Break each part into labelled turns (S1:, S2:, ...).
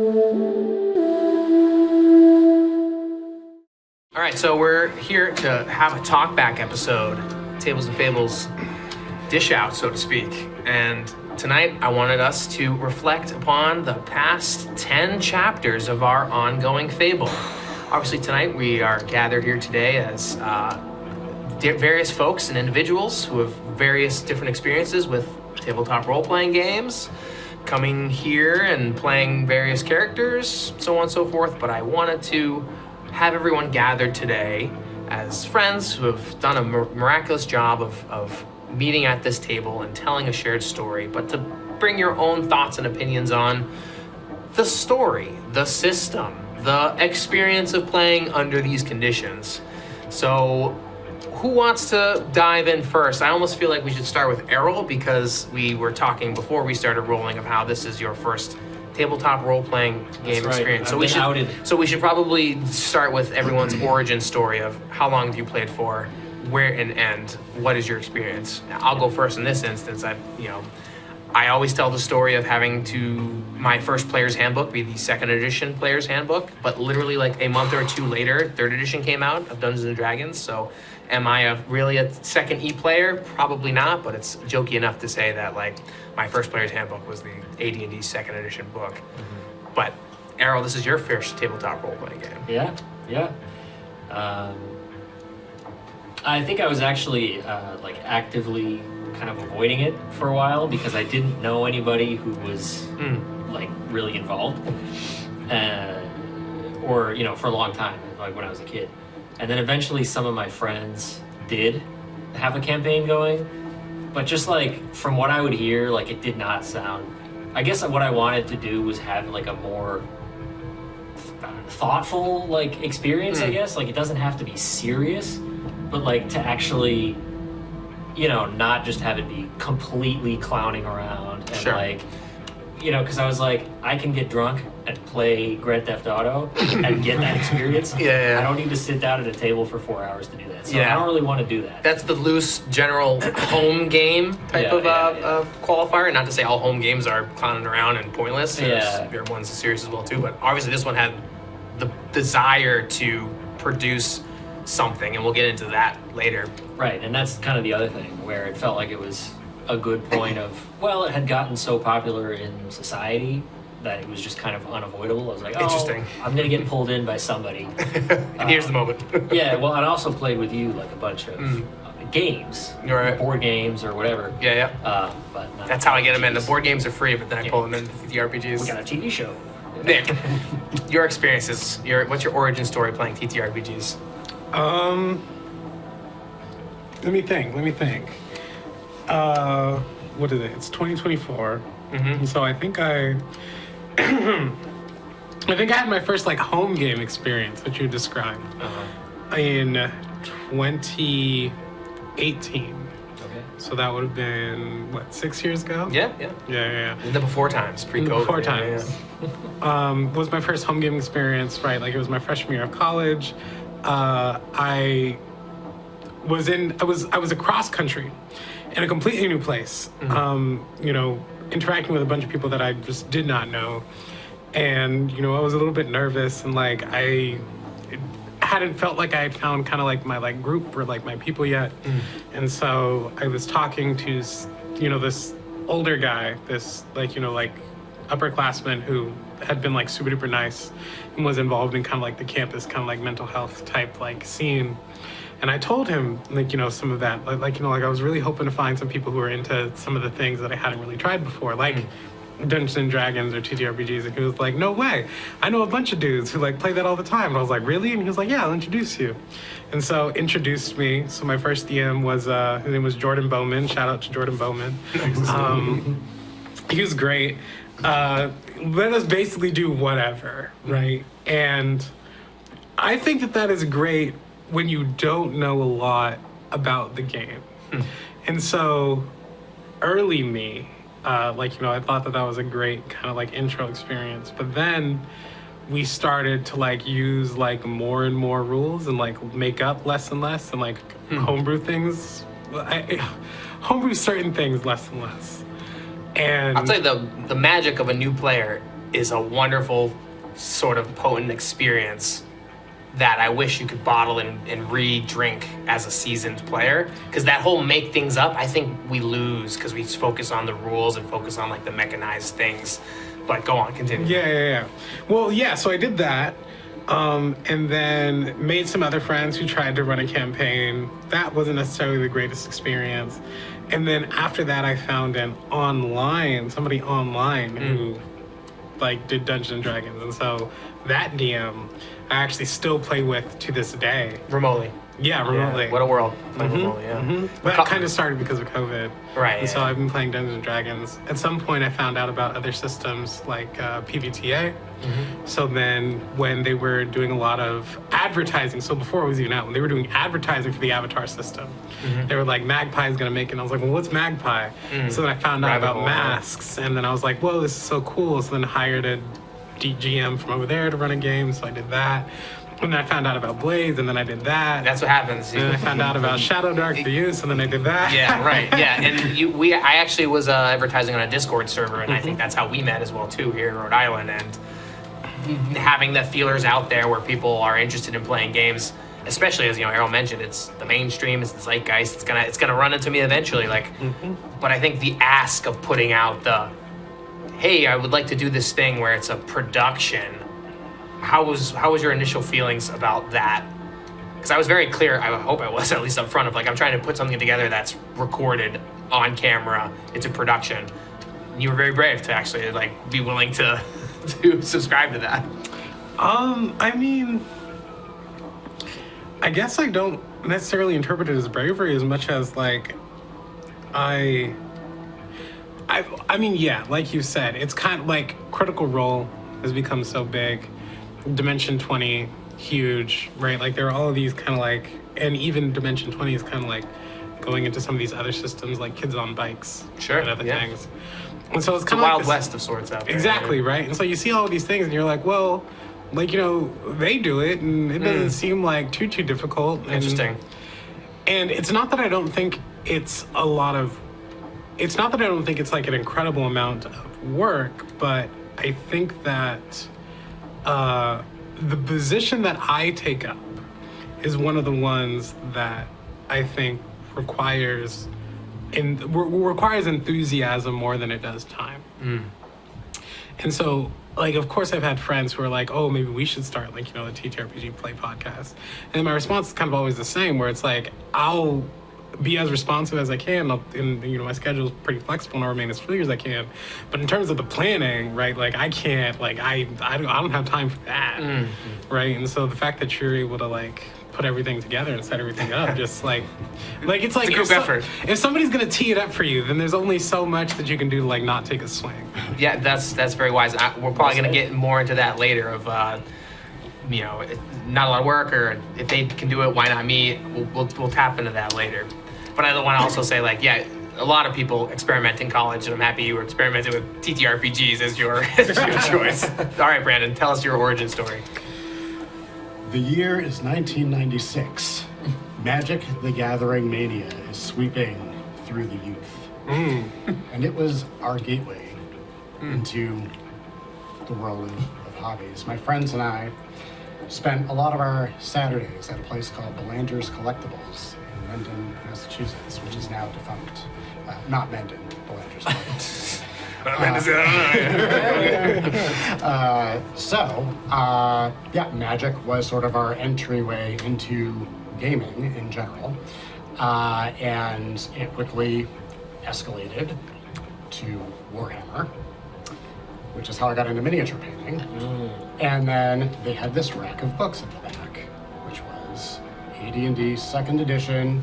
S1: All right, so we're here to have a talkback episode, Tables and Fables dish out, so to speak. And tonight I wanted us to reflect upon the past 10 chapters of our ongoing Fable. Obviously tonight we are gathered here today as various folks and individuals who have various different experiences with tabletop role-playing games, coming here and playing various characters, so on and so forth. But I wanted to have everyone gathered today as friends who have done a miraculous job of meeting at this table and telling a shared story, but to bring your own thoughts and opinions on the story, the system, the experience of playing under these conditions. So who wants to dive in first? I almost feel like we should start with Errol, because we were talking before we started rolling of how this is your first tabletop role-playing game experience. So we should probably start with everyone's origin story of how long have you played for, where and what is your experience. I'll go first in this instance. I always tell the story of having my first player's handbook be the second edition player's handbook, but literally like a month or two later, third edition came out of Dungeons and Dragons. So am I really a second E player? Probably not, but it's jokey enough to say that like my first player's handbook was the AD&D second edition book. Mm-hmm. But Errol, this is your first tabletop role-playing game.
S2: Yeah. I think I was actually actively kind of avoiding it for a while because I didn't know anybody who was really involved, or for a long time, like when I was a kid. And then eventually some of my friends did have a campaign going, but just like from what I would hear, like it did not sound. I guess what I wanted to do was have like a more thoughtful like experience. I guess like it doesn't have to be serious, but like to actually, not just have it be completely clowning around and like, because I was like, I can get drunk and play Grand Theft Auto and get that experience.
S1: Yeah.
S2: I don't need to sit down at a table for 4 hours to do that. So I don't really want to do that.
S1: That's the loose general home game type of qualifier. Not to say all home games are clowning around and pointless. There are ones serious as well too. But obviously this one had the desire to produce something, and we'll get into that later.
S2: Right, and that's kind of the other thing, where it felt like it was a good point of, it had gotten so popular in society that it was just kind of unavoidable. I was like, interesting. I'm going to get pulled in by somebody.
S1: And here's the moment.
S2: I also played with you like a bunch of games, board games or whatever. But
S1: that's how I get them in. The board games are free, but then I pull them in the RPGs.
S2: We got a TV show.
S1: Nick, your experiences, what's your origin story playing TTRPGs?
S3: Let me think. What is it? It's 2024. Mm-hmm. So I think I had my first like home game experience, which you described, in 2018. Okay. So that would have been 6 years ago?
S1: Yeah. The before times, pre-COVID.
S3: Before times. Was my first home game experience, right? Like it was my freshman year of college. I was across country in a completely new place, interacting with a bunch of people that I just did not know. And, I was a little bit nervous, and like I hadn't felt like I had found kind of like my like group or like my people yet. And so I was talking to, this older guy, this like upperclassman who had been like super duper nice and was involved in kind of like the campus kind of like mental health type like scene. And I told him like, some of that, like I was really hoping to find some people who were into some of the things that I hadn't really tried before, like Dungeons and Dragons or TTRPGs. And he was like, no way. I know a bunch of dudes who like play that all the time. And I was like, really? And he was like, yeah, I'll introduce you. And so introduced me. So my first DM was, his name was Jordan Bowman. Shout out to Jordan Bowman. He was great. Let us basically do whatever, right? And I think that is great when you don't know a lot about the game. And so early me, I thought that was a great kind of like intro experience. But then we started to like use like more and more rules and like make up less and less and like homebrew things. Homebrew certain things less and less. And
S1: I'll tell you the magic of a new player is a wonderful, sort of potent experience that I wish you could bottle and re-drink as a seasoned player. Because that whole make things up, I think we lose because we focus on the rules and focus on like the mechanized things. But go on, continue.
S3: Yeah. Well, yeah, so I did that. And then made some other friends who tried to run a campaign. That wasn't necessarily the greatest experience. And then after that, I found somebody online who like did Dungeons and Dragons. And so that DM I actually still play with to this day.
S1: Remotely.
S3: Yeah, remotely.
S1: Yeah, what a world. Playing remotely, yeah.
S3: But that kind of started because of COVID.
S1: Right.
S3: And so I've been playing Dungeons and Dragons. At some point, I found out about other systems like PBTA. So then when they were doing a lot of advertising, so before it was even out, when they were doing advertising for the Avatar system, they were like, Magpie's gonna make it. And I was like, well, what's Magpie? So then I found out about masks, and then I was like, whoa, this is so cool. So then I hired a GM from over there to run a game, so I did that. And then I found out about Blades, and then I did that.
S1: That's what happens.
S3: And then I found out about ShadowDark for use, and then I did that.
S1: Yeah, right. Yeah, and I actually was advertising on a Discord server, and I think that's how we met as well too here in Rhode Island. And having the feelers out there where people are interested in playing games, especially as Errol mentioned, it's the mainstream, it's the zeitgeist. It's gonna run into me eventually. But I think the ask of putting out the, hey, I would like to do this thing where it's a production. How was your initial feelings about that? Because I was very clear, I hope I was at least up front of like, I'm trying to put something together that's recorded on camera, it's a production. And you were very brave to actually like be willing to subscribe to that.
S3: I mean, I guess I don't necessarily interpret it as bravery as much as like, I mean, yeah, like you said, it's kind of like Critical Role has become so big. Dimension 20, huge, right? Like there are all of these kind of like, and even Dimension 20 is kind of like going into some of these other systems like Kids on Bikes and other things. And so it's kind of
S1: Wild
S3: like
S1: West of sorts out there.
S3: Exactly, right? And so you see all of these things and you're like, well, like, they do it and it doesn't seem like too difficult.
S1: Interesting.
S3: And it's not that I don't think it's like an incredible amount of work, but I think that the position that I take up is one of the ones that I think requires enthusiasm more than it does time. And so, like, of course, I've had friends who are like, oh, maybe we should start, like, the TTRPG Play podcast. And my response is kind of always the same, where it's like, I'll be as responsive as I can, and my schedule is pretty flexible and I'll remain as free as I can. But in terms of the planning, right, like I can't, like I don't have time for that, right? And so the fact that you're able to like put everything together and set everything up, just like it's like
S1: a group effort.
S3: If somebody's gonna tee it up for you, then there's only so much that you can do to like not take a swing.
S1: Yeah, that's very wise. We're probably gonna get more into that later of. Not a lot of work, or if they can do it, why not me? We'll tap into that later. But I want to also say, like, yeah, a lot of people experiment in college, and I'm happy you were experimenting with TTRPGs as your choice. All right, Brandon, tell us your origin story.
S4: The year is 1996. Magic the Gathering mania is sweeping through the youth. And it was our gateway into the world of hobbies. My friends and I spent a lot of our Saturdays at a place called Belanger's Collectibles in Mendon, Massachusetts, which is now defunct. Not Mendon, Belanger's Collectibles. Magic was sort of our entryway into gaming in general. And it quickly escalated to Warhammer, which is how I got into miniature painting. And then they had this rack of books at the back, which was AD&D 2nd edition,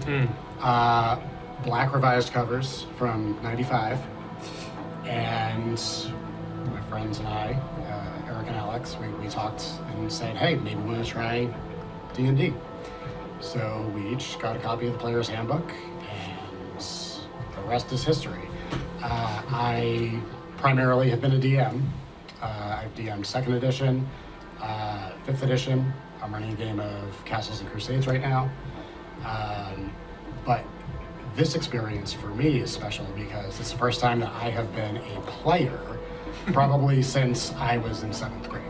S4: black revised covers from 95. And my friends and I, Eric and Alex, we talked and said, hey, maybe we want to try D&D. So we each got a copy of the Player's Handbook, and the rest is history. I primarily have been a DM. I've DM'd 2nd edition, 5th edition. I'm running a game of Castles and Crusades right now. But this experience for me is special because it's the first time that I have been a player probably since I was in 7th grade.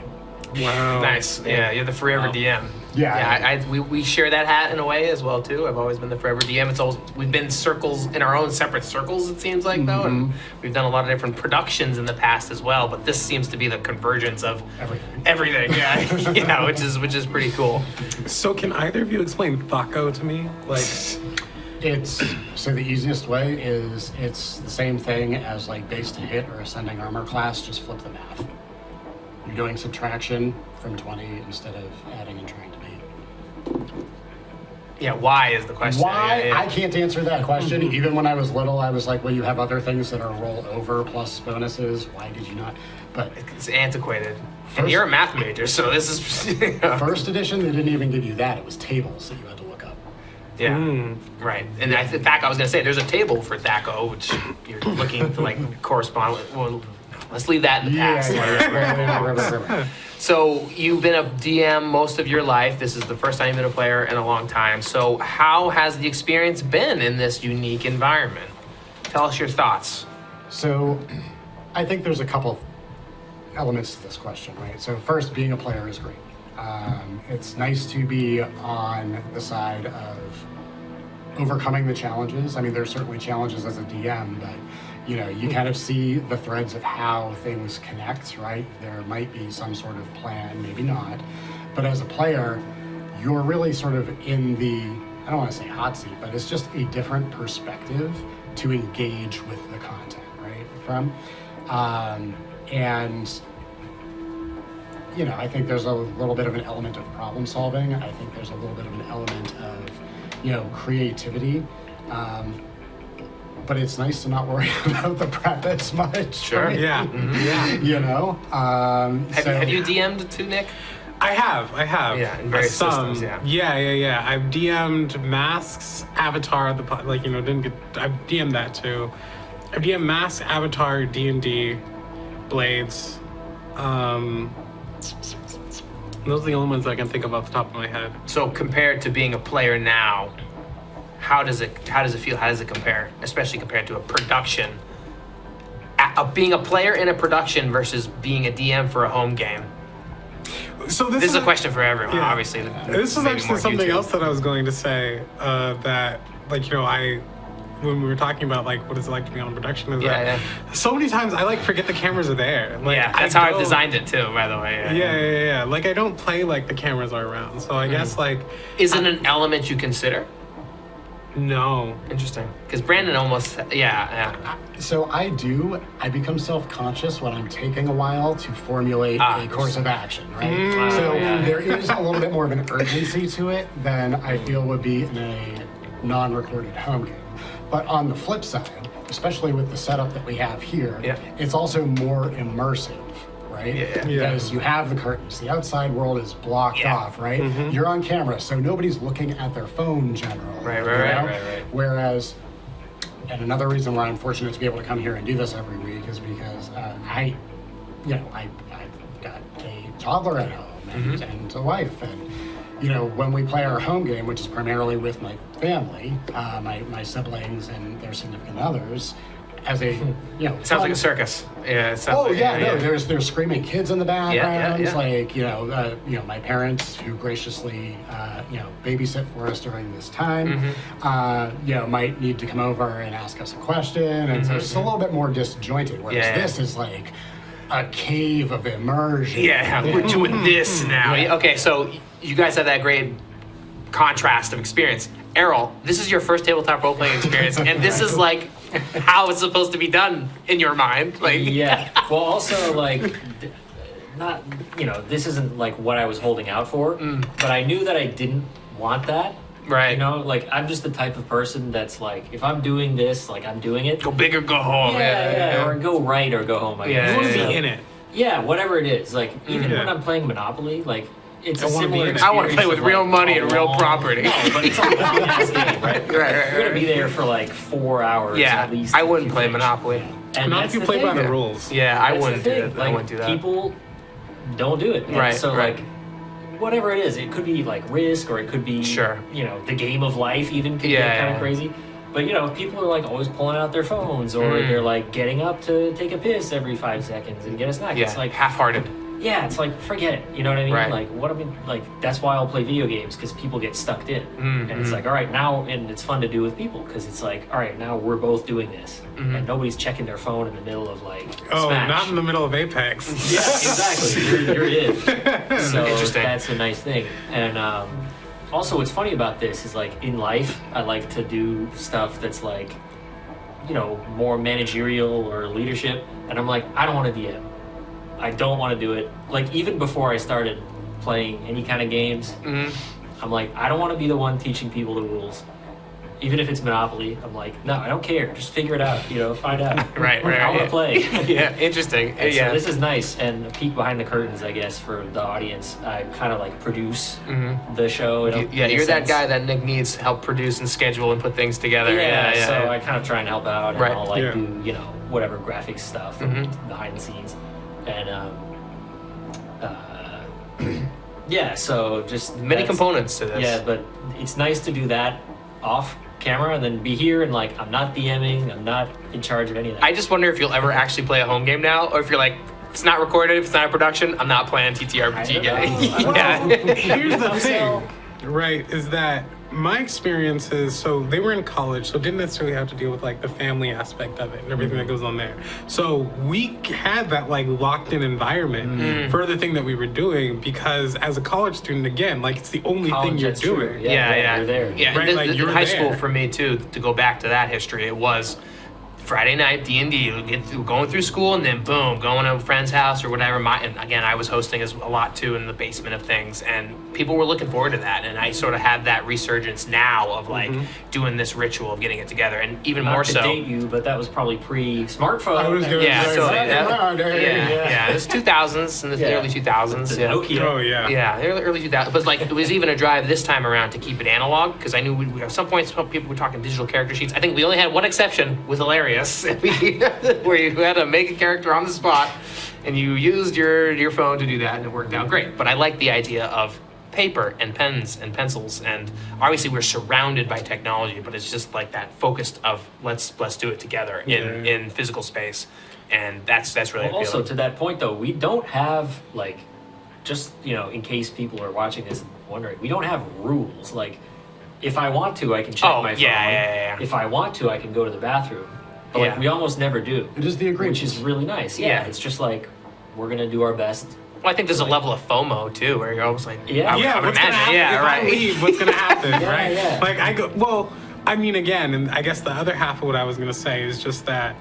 S3: Wow.
S1: Nice. Yeah, you're the forever DM.
S4: Yeah.
S1: We share that hat in a way as well too. I've always been the forever DM. It's always we've been circles in our own separate circles. It seems like though, and we've done a lot of different productions in the past as well. But this seems to be the convergence of everything. Yeah, yeah, which is pretty cool.
S3: So can either of you explain Thaco to me? Like,
S4: So the easiest way is it's the same thing as like base to hit or ascending armor class, just flip the math. You're doing subtraction from 20 instead of adding and trying to beat.
S1: Yeah, why is the question?
S4: Why?
S1: Yeah, yeah.
S4: I can't answer that question. Even when I was little, I was like, well, you have other things that are roll over plus bonuses. Why did you not? But
S1: It's antiquated. And you're a math major, so this is
S4: first edition, they didn't even give you that. It was tables that you had to look up.
S1: Yeah, right. And I think Thaco, I was gonna say, there's a table for Thaco, which you're looking to like correspond with. Well, let's leave that in the past.
S4: Right.
S1: So you've been a DM most of your life. This is the first time you've been a player in a long time. So how has the experience been in this unique environment? Tell us your thoughts.
S4: So I think there's a couple elements to this question, right? So first, being a player is great. It's nice to be on the side of overcoming the challenges. I mean, there's certainly challenges as a DM, but you kind of see the threads of how things connect, right? There might be some sort of plan, maybe not. But as a player, you're really sort of in the, I don't want to say hot seat, but it's just a different perspective to engage with the content, right? I think there's a little bit of an element of problem solving. I think there's a little bit of an element of, creativity. But it's nice to not worry about the prep as much.
S1: Sure.
S4: Right?
S3: yeah,
S1: Have you DM'd too, Nick?
S3: I have.
S1: Yeah, in various systems, yeah.
S3: Yeah. I've DM'd Masks, Avatar, didn't get. I've DM'd that too. I've DM'd Masks, Avatar, D&D, Blades. Those are the only ones I can think of off the top of my head.
S1: So compared to being a player now, how does it feel? How does it compare? Especially compared to a production. Being a player in a production versus being a DM for a home game.
S3: So
S1: This is a question for everyone, obviously.
S3: This is
S1: Maybe
S3: actually
S1: more
S3: something
S1: YouTube.
S3: else that I was going to say. When we were talking about what is it like to be on production, is that so many times I forget the cameras are there.
S1: That's how I've designed it too, by the way.
S3: Yeah. I don't play the cameras are around. So I guess
S1: Is it an element you consider?
S3: No.
S1: Interesting. Because Brandon almost,
S4: So I become self-conscious when I'm taking a while to formulate a course of action, right? There is a little bit more of an urgency to it than I feel would be in a non-recorded home game. But on the flip side, especially with the setup that we have here, it's also more immersive, right?
S1: Yeah.
S4: Because you have the curtains. The outside world is blocked off, right? You're on camera, so nobody's looking at their phone generally.
S1: Right.
S4: Whereas, and another reason why I'm fortunate to be able to come here and do this every week is because I've got a toddler at home and a wife, and when we play our home game, which is primarily with my family, my siblings and their significant others, as a
S1: It sounds like a circus. Yeah. It sounds
S4: there's screaming kids in the background.
S1: Yeah.
S4: My parents who graciously babysit for us during this time, might need to come over and ask us a question, and so it's a little bit more disjointed. Whereas this is like a cave of immersion.
S1: Yeah, we're doing this now. Okay, so you guys have that great contrast of experience. Errol, this is your first tabletop role-playing experience, and this is how it's supposed to be done in your mind.
S2: Yeah. Well, also not this isn't what I was holding out for, but I knew that I didn't want that.
S1: Right.
S2: I'm just the type of person that's if I'm doing this, I'm doing it.
S1: Go big or go home.
S2: Or go right or go home. I guess.
S3: You want to be in it.
S2: Yeah, whatever it is. Even when I'm playing Monopoly, it's a similar experience.
S1: I want to play with real money and real
S2: long-
S1: property.
S2: No, but it's a long-ass game, right?
S1: Right.
S2: You're gonna be there for 4 hours at least.
S1: I wouldn't
S2: if
S1: play
S2: you finish.
S1: Monopoly.
S2: And
S3: Not
S2: that's
S3: if you
S2: the
S3: play by
S2: thing.
S3: the rules.
S1: Yeah, I
S2: That's
S1: wouldn't
S2: the
S1: do
S2: thing.
S1: that. I wouldn't do that.
S2: People don't do it. And
S1: Right,
S2: So
S1: right.
S2: whatever it is, it could be Risk, or it could be
S1: Sure.
S2: the game of life even could get kind of crazy. But people are like always pulling out their phones, or they're like getting up to take a piss every 5 seconds and get a snack.
S1: Yeah,
S2: It's like
S1: half-hearted.
S2: Yeah, it's like, forget it. You know what I mean?
S1: Right.
S2: Like, what I mean, like, that's why I'll play video games, because people get stuck in. And it's like, all right, now, and it's fun to do with people, because it's like, all right, now we're both doing this. And nobody's checking their phone in the middle of, like, Smash.
S3: Not in the middle of Apex.
S2: Yeah, exactly. You're in. So
S1: Interesting.
S2: that's a nice thing. And also, what's funny about this is, like, in life, I like to do stuff that's, like, more managerial or leadership. And I'm like, I don't want to DM. I don't want to do it. Like, even before I started playing any kind of games, I'm like, I don't want to be the one teaching people the rules. Even if it's Monopoly, I'm like, no, I don't care. Just figure it out, find out.
S1: Right.
S2: I want to play.
S1: Yeah, interesting.
S2: And
S1: Yeah.
S2: so this is nice, and a peek behind the curtains, I guess, for the audience. I kind of like produce the show.
S1: You're that guy that Nick needs help produce and schedule and put things together.
S2: Yeah, so I kind of try and help out, and
S1: Right.
S2: I'll like
S3: Yeah.
S2: do whatever graphics stuff and behind the scenes, and yeah. So just
S1: Many components to this.
S2: Yeah, but it's nice to do that off camera and then be here and like I'm not DMing, I'm not in charge of any of that.
S1: I just wonder if you'll ever actually play a home game now, or if you're like, it's not recorded, if it's not a production, I'm not playing TTRPG game.
S2: I
S1: Yeah.
S3: Here's the
S2: So-
S3: thing, right, is that my experiences, so they were in college, so didn't necessarily have to deal with like the family aspect of it and everything that goes on there. So we had that like locked in environment for the thing that we were doing, because as a college student, again, like it's the only
S2: College,
S3: thing you're
S2: that's true.
S3: doing.
S1: Yeah.
S2: You're there.
S1: Yeah,
S3: Right,
S1: and
S3: like,
S1: in
S3: you're
S1: high school
S3: there.
S1: for me too, to go back to that history, it was Friday night D&D, going through school, and then boom, going to a friend's house or whatever. And again, I was hosting a lot too in the basement of things, and people were looking forward to that. And I sort of have that resurgence now of like doing this ritual of getting it together, and even
S2: Not
S1: more
S2: to
S1: so.
S2: date you, but that was probably pre-smartphone.
S3: I was gonna
S1: Yeah,
S3: say,
S1: so
S3: back in my day.
S1: yeah, it's 2000s and the
S2: Yeah.
S1: early 2000s.
S2: The
S1: Yeah.
S2: Nokia.
S3: Oh yeah.
S1: Yeah, early 2000s. But like, it was even a drive this time around to keep it analog, because I knew we at some point some people were talking digital character sheets. I think we only had one exception with Hilarious, where you had to make a character on the spot, and you used your phone to do that, and it worked out great. But I like the idea of paper and pens and pencils, and obviously we're surrounded by technology, but it's just like that focused of let's do it together in physical space, and that's really
S2: Well, also
S1: appealing.
S2: to that point though, we don't have like, just in case people are watching this and wondering, we don't have rules. Like, if I want to, I can check my phone.
S1: Yeah.
S2: If I want to, I can go to the bathroom. But like,
S1: Yeah.
S2: we almost never do.
S4: It is the agreement.
S2: Which is really nice.
S1: Yeah.
S2: It's just like, we're gonna do our best.
S1: Well, I think there's a level of FOMO too, where you're almost like,
S2: Yeah.
S1: I would
S3: What's gonna
S1: imagine,
S3: happen
S1: yeah,
S3: if
S1: right.
S3: I leave? What's gonna happen, right?
S2: yeah.
S3: Like I go. Well, I mean, again, and I guess the other half of what I was gonna say is just that.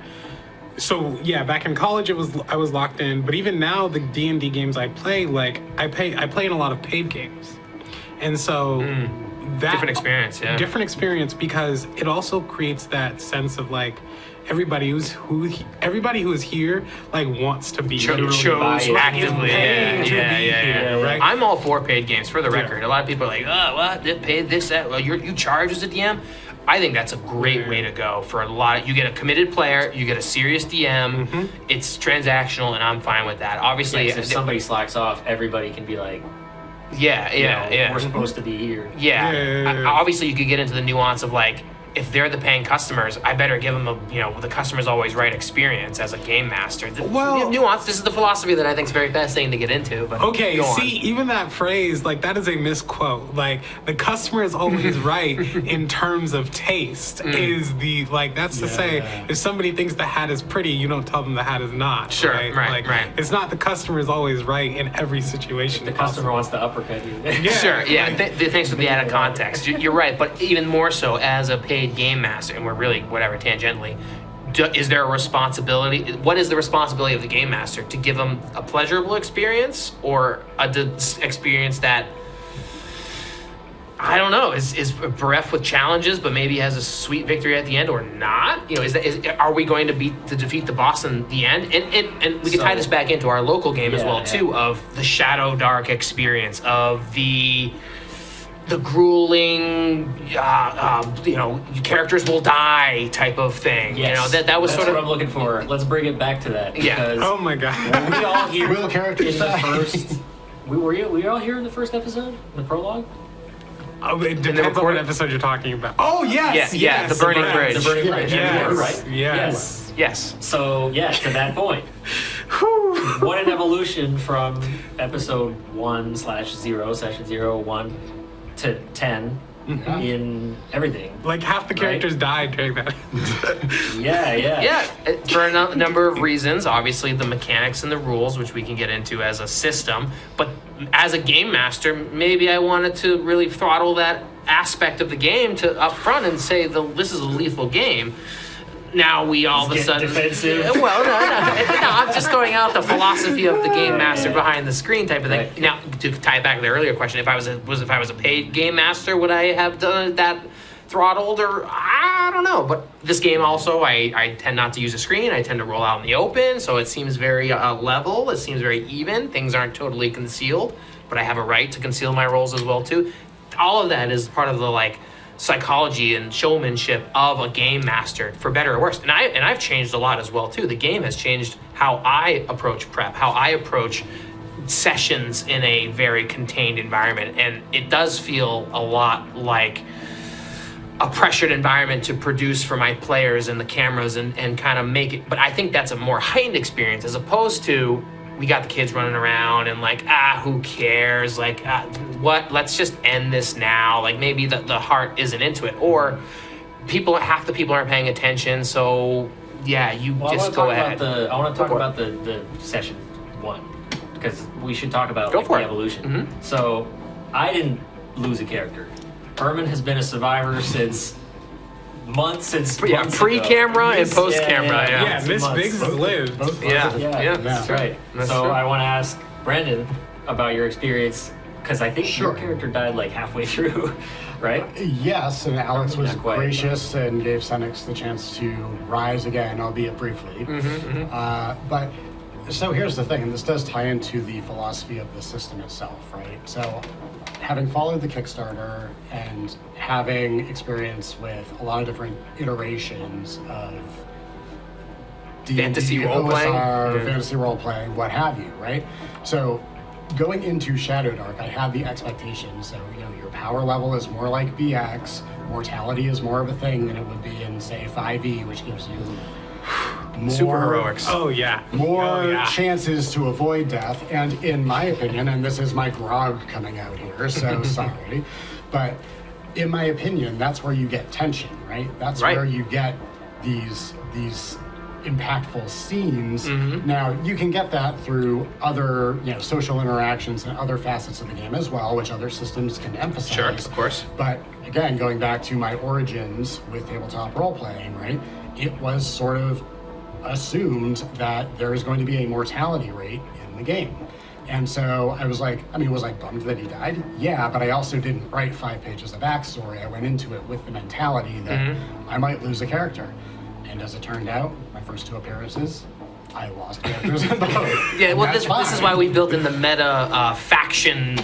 S3: So yeah, back in college, I was locked in. But even now, the D&D games I play, like I play in a lot of paid games, and so that
S1: Different experience, yeah.
S3: different experience, because it also creates that sense of like everybody who is here like wants to be here.
S1: Chose
S2: buy
S1: actively,
S3: paying to be here, right?
S1: I'm all for paid games, for the record. A lot of people are like, oh, what? They paid this, that. Well, you charge as a DM? I think that's a great way to go for a lot of, you get a committed player, you get a serious DM, it's transactional, and I'm fine with that. Obviously,
S2: If somebody slacks off, everybody can be like,
S1: yeah.
S2: we're supposed to be here.
S1: Yeah. Obviously, you could get into the nuance of like, if they're the paying customers, I better give them the customer's always right experience as a game master.
S3: Well-
S1: Nuance. This is the philosophy that I think is very fascinating to get into. But
S3: Okay,
S1: go on.
S3: see, even that phrase, like, that is a misquote. Like, the customer is always right in terms of taste, is the, like, that's to say, if somebody thinks the hat is pretty, you don't tell them the hat is not.
S1: Sure,
S3: right?
S1: right, right.
S3: It's not the customer is always right in every situation.
S2: The customer wants to uppercut you.
S3: Yeah.
S1: Sure, yeah.
S3: like-
S1: Thanks for the added context. You're right, but even more so as a paid game master, and we're really whatever tangentially. Is there a responsibility? What is the responsibility of the game master to give them a pleasurable experience, or a experience that I don't know is bereft with challenges, but maybe has a sweet victory at the end, or not? Are we going to defeat the boss in the end? And we can tie this back into our local game as well too, of the ShadowDark experience, of the grueling, characters will die type of thing.
S2: Yes.
S1: That was
S2: That's
S1: sort of
S2: what I'm looking for. Let's bring it back to that.
S1: Yeah.
S2: Because
S3: Oh my god.
S2: we all here
S4: Will characters
S2: in the
S4: die?
S2: first. We were all here in the first episode, the prologue.
S3: Oh, it depends on what episode you're talking about. Oh, yes!
S1: Yeah, the burning bridge.
S2: The burning bridge.
S3: Yes.
S2: Right?
S3: Yes.
S2: So, to that point. What an evolution from episode 1/0, session 0, 1 to 10 in everything.
S3: Like half the characters died during that.
S1: Yeah, for a number of reasons. Obviously, the mechanics and the rules, which we can get into as a system. But as a game master, maybe I wanted to really throttle that aspect of the game to up front and say, this is a lethal game. Now we all of a sudden
S2: defensive.
S1: Well, no, I'm just throwing out the philosophy of the game master behind the screen type of thing.
S2: Right.
S1: Now, to tie back to the earlier question, if I was a paid game master, would I have done that throttled, or I don't know. But this game also, I tend not to use a screen. I tend to roll out in the open, so it seems very level. It seems very even. Things aren't totally concealed, but I have a right to conceal my roles as well too. All of that is part of the psychology and showmanship of a game master, for better or worse. And I've changed a lot as well too. The game has changed how I approach prep, how I approach sessions in a very contained environment, and it does feel a lot like a pressured environment to produce for my players and the cameras and kind of make it. But I think that's a more heightened experience as opposed to we got the kids running around and who cares? What? Let's just end this now. Maybe the heart isn't into it, or half the people aren't paying attention. So just go ahead.
S2: I want to talk about the session 1 because we should talk about the evolution.
S1: Mm-hmm.
S2: So I didn't lose a character. Ermin has been a survivor since months
S1: pre-camera and post-camera.
S3: Yeah, Miss Biggs has lived.
S1: Yeah,
S2: that's right.
S1: That's
S2: so
S1: true.
S2: I want to ask Brendan about your experience because I think your character died halfway through, right?
S4: Yes, and Alex was
S2: Not quite.
S4: gracious and gave Senex the chance to rise again, albeit briefly. But so here's the thing, and this does tie into the philosophy of the system itself, right? So having followed the Kickstarter and having experience with a lot of different iterations of D&D,
S1: Fantasy role-playing?
S4: OSR, fantasy role-playing, what have you, right? So going into ShadowDark, I had the expectation, so your power level is more like BX, mortality is more of a thing than it would be in, say, 5e, which gives you more
S1: super heroics.
S3: Oh, yeah.
S4: More chances to avoid death, and in my opinion, and this is my grog coming out here, so sorry, but in my opinion, that's where you get tension, right? That's where you get these impactful scenes. Now, you can get that through other social interactions and other facets of the game as well, which other systems can emphasize.
S1: Sure, of course.
S4: But again, going back to my origins with tabletop role-playing, right? It was sort of assumed that there is going to be a mortality rate in the game. And so I was was I bummed that he died? Yeah, but I also didn't write 5 pages of backstory. I went into it with the mentality that I might lose a character. And as it turned out, my first 2 appearances, I lost characters in both.
S1: Yeah, well, this is why we built in the meta faction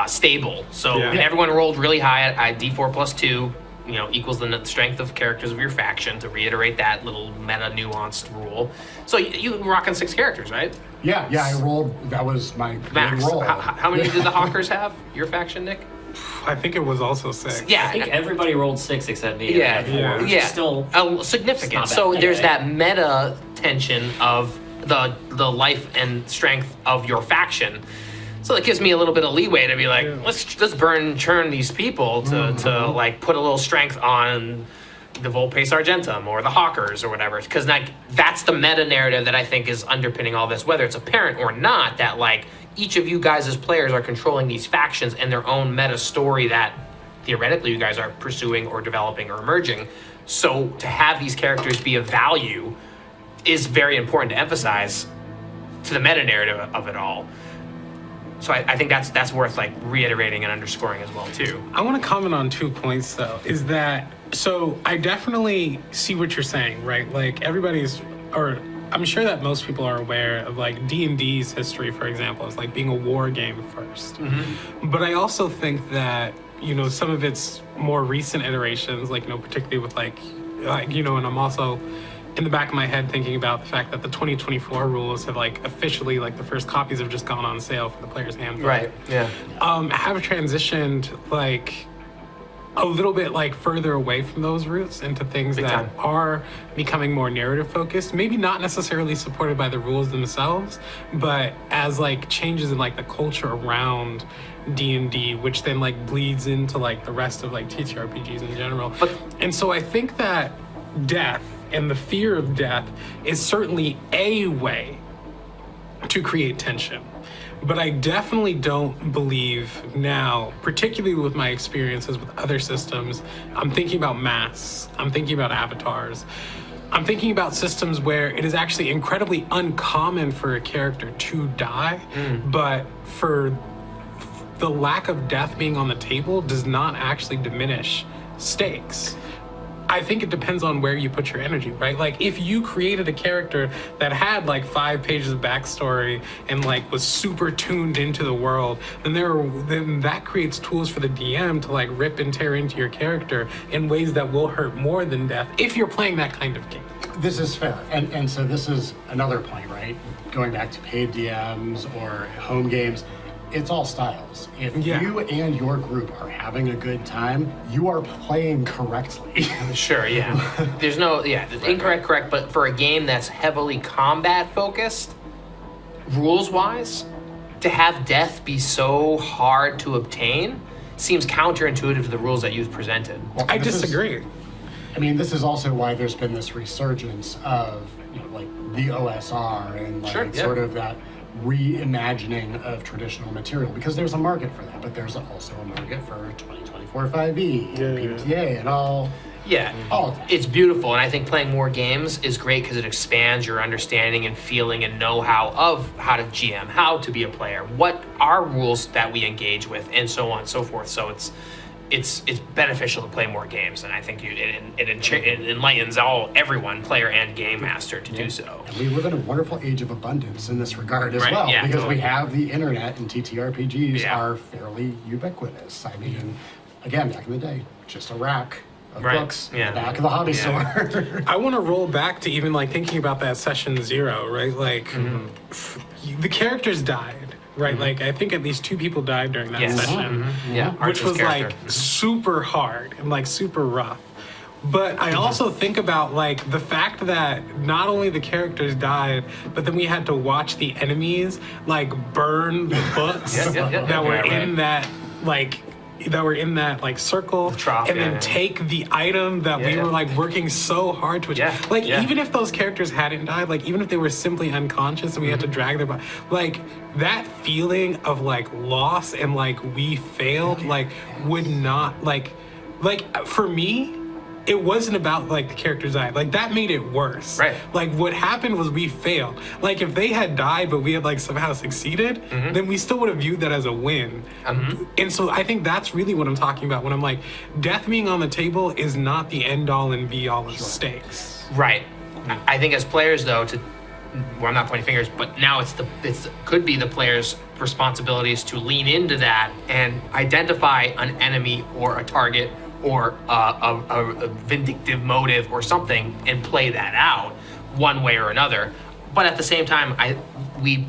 S1: stable. So everyone rolled really high at D4 plus 2. Equals the strength of characters of your faction, to reiterate that little meta nuanced rule. So you rocking 6 characters, right?
S4: Yeah, I rolled. That was my
S1: max.
S4: roll.
S1: How many did the Hawkers have? Your faction, Nick?
S3: I think it was also 6.
S1: Yeah,
S2: I think everybody rolled 6 except me.
S1: Yeah.
S2: Still
S1: significant. So there's that meta tension of the life and strength of your faction. So it gives me a little bit of leeway to be like, let's churn these people to put a little strength on the Volpe Sargentum or the Hawkers or whatever. Because that's the meta narrative that I think is underpinning all this, whether it's apparent or not, that each of you guys as players are controlling these factions and their own meta story that theoretically you guys are pursuing or developing or emerging. So to have these characters be of value is very important to emphasize to the meta narrative of it all. So I think that's worth reiterating and underscoring as well too.
S3: I want to comment on 2 points though. Is that so? I definitely see what you're saying, right? I'm sure that most people are aware of D&D's history, for example, as being a war game first. But I also think that some of its more recent iterations, particularly with and I'm also in the back of my head thinking about the fact that the 2024 rules have like officially, like the first copies have just gone on sale for the player's handbook.
S1: Right. Yeah.
S3: Have transitioned like a little bit like further away from those roots into things
S1: Big
S3: that
S1: time.
S3: are becoming more narrative focused, maybe not necessarily supported by the rules themselves, but as like changes in like the culture around D&D, which then like bleeds into like the rest of like TTRPGs in general. And so I think that death and the fear of death is certainly a way to create tension. But I definitely don't believe now, particularly with my experiences with other systems, I'm thinking about masks, I'm thinking about avatars, I'm thinking about systems where it is actually incredibly uncommon for a character to die, but for the lack of death being on the table does not actually diminish stakes. I think it depends on where you put your energy, right? Like if you created a character that had like 5 pages of backstory and like was super tuned into the world, then that creates tools for the DM to like rip and tear into your character in ways that will hurt more than death if you're playing that kind of game.
S4: This is fair. And so this is another point, right? Going back to paid DMs or home games, it's all styles. If you and your group are having a good time, you are playing correctly.
S1: Sure, yeah. There's no, incorrect, correct, but for a game that's heavily combat focused, rules wise, to have death be so hard to obtain seems counterintuitive to the rules that you've presented.
S4: Well,
S3: I disagree.
S4: This is also why there's been this resurgence of, like the OSR and like sort of that reimagining of traditional material, because there's a market for that, but there's also a market for 2024 5e and PBTA and all.
S1: Yeah, it's beautiful, and I think playing more games is great because it expands your understanding and feeling and know-how of how to GM, how to be a player, what are rules that we engage with, and so on and so forth. So it's beneficial to play more games, and I think it enlightens everyone, player and game master, to do so.
S4: And we live in a wonderful age of abundance in this regard as well, because we have the internet, and TTRPGs are fairly ubiquitous. Again, back in the day, just a rack of books in the back of the hobby store.
S3: I want to roll back to even like thinking about that session 0, right? Like the characters died. Right, like I think at least 2 people died during that session, which was like super hard and like super rough. But I also think about like the fact that not only the characters died, but then we had to watch the enemies like burn the books that were in that like circle,
S1: trough,
S3: and then take the item that we were like working so hard to achieve. Even if those characters hadn't died, like even if they were simply unconscious and we had to drag their body, like that feeling of like loss and like we failed, like would not like for me, it wasn't about like the characters died. Like that made it worse.
S1: Right.
S3: Like what happened was we failed. Like if they had died but we had like somehow succeeded, then we still would have viewed that as a win. And so I think that's really what I'm talking about when I'm like, death being on the table is not the end all and be all of stakes.
S1: Right. I think as players though, I'm not pointing fingers, but now it could be the player's responsibilities to lean into that and identify an enemy or a target or a vindictive motive or something and play that out one way or another. But at the same time, we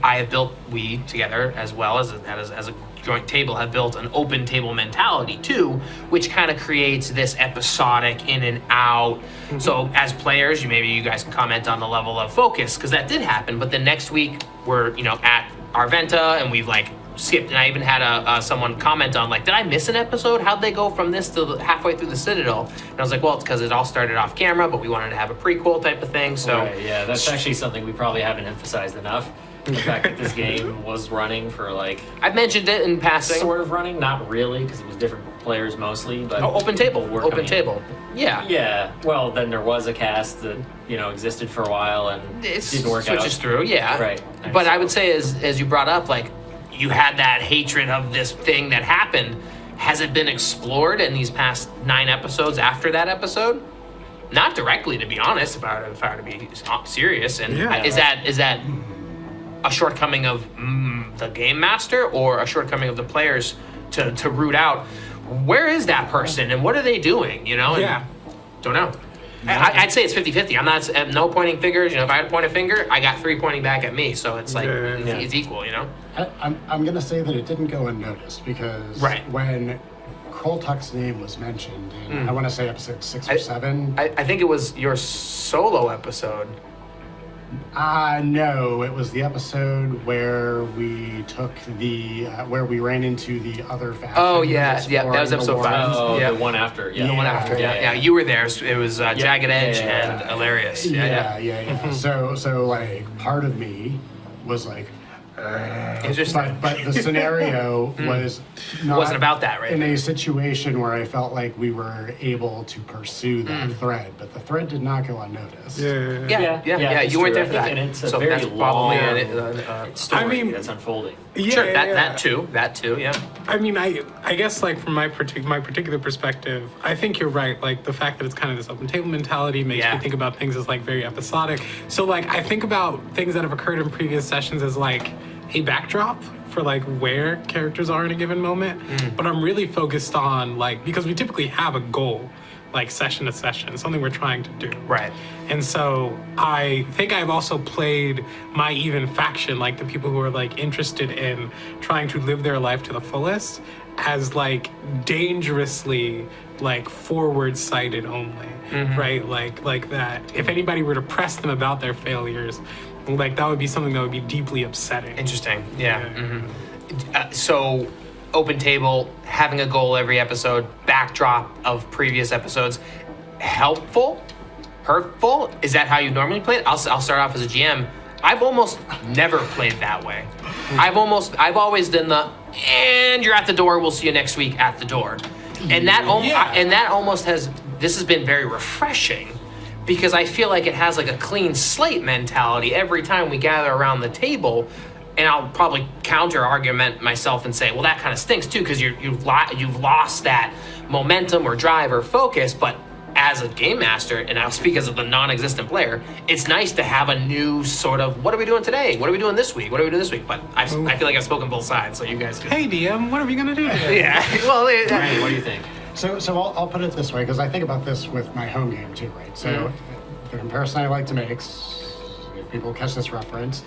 S1: together as well as a joint table have built an open table mentality too, which kind of creates this episodic in and out. So as players, maybe you guys can comment on the level of focus, because that did happen. But then next week we're at Arventa and we've like skipped, and I even had someone comment on like, did I miss an episode? How'd they go from this to halfway through the Citadel? And I was like, well, it's because it all started off camera, but we wanted to have a prequel type of thing. So
S2: that's actually something we probably haven't emphasized enough. The fact that this game was running for like,
S1: I've mentioned it in passing.
S2: Sort of running, not really, because it was different players mostly, but
S1: open table. Yeah.
S2: Well, then there was a cast that existed for a while and
S1: it
S2: didn't work out.
S1: Switches through, yeah.
S2: Right.
S1: But I would say, as you brought up, like you had that hatred of this thing that happened. Has it been explored in these past 9 episodes after that episode? Not directly, to be honest. If I were to be serious, and is that a shortcoming of the game master or a shortcoming of the players to root out where is that person and what are they doing? Don't know. I'd say it's 50-50. I'm not no pointing fingers. You know, if I had to point a finger, I got 3 pointing back at me. So it's like it's equal. You know.
S4: I'm gonna say that it didn't go unnoticed because when Kroltuk's name was mentioned in I want to say episode 6 or 7.
S1: I think it was your solo episode.
S4: No, it was the episode where we took where we ran into the other faction.
S1: Oh yeah, that was episode 5.
S2: Oh,
S1: yeah.
S2: the one after. Yeah.
S1: The one after. Yeah, you were there. It was Jagged Edge and Hilarious.
S4: Yeah. So like part of me was like. But the scenario was
S1: wasn't about that, right?
S4: In a situation where I felt like we were able to pursue that thread, but the thread did not go unnoticed.
S1: Yeah. You weren't there for that,
S2: and it's a
S1: so
S2: very
S1: that's probably
S2: long story that's unfolding.
S1: Sure, that too. Yeah.
S3: I mean, I guess like from my particular perspective, I think you're right. Like the fact that it's kind of this open table mentality makes me think about things as like very episodic. So like I think about things that have occurred in previous sessions as like a backdrop for like where characters are in a given moment, but I'm really focused on like, because we typically have a goal, like session to session, something we're trying to do.
S1: Right.
S3: And so I think I've also played my even faction, like the people who are like interested in trying to live their life to the fullest, as like dangerously like forward sighted only, right? Like that if anybody were to press them about their failures, like that would be something that would be deeply upsetting.
S1: Interesting. Yeah. So, open table, having a goal every episode, backdrop of previous episodes, helpful, hurtful. Is that how you normally play it? I'll start off as a GM. I've almost never played that way. I've always done and you're at the door. We'll see you next week at the door. And that almost has. This has been very refreshing. Because I feel like it has like a clean slate mentality every time we gather around the table, and I'll probably counter argument myself and say, well, that kind of stinks too, because you've lost that momentum or drive or focus. But as a game master, and I'll speak as a non-existent player, it's nice to have a new sort of, what are we doing today? What are we doing this week? What are we doing this week? But I feel like I've spoken both sides, so you guys can.
S3: Hey DM, what are we gonna do today?
S1: Yeah. Well,
S2: Randy, what do you think?
S4: So I'll put it this way, because I think about this with my home game too, right? So the comparison I like to make, if people catch this reference,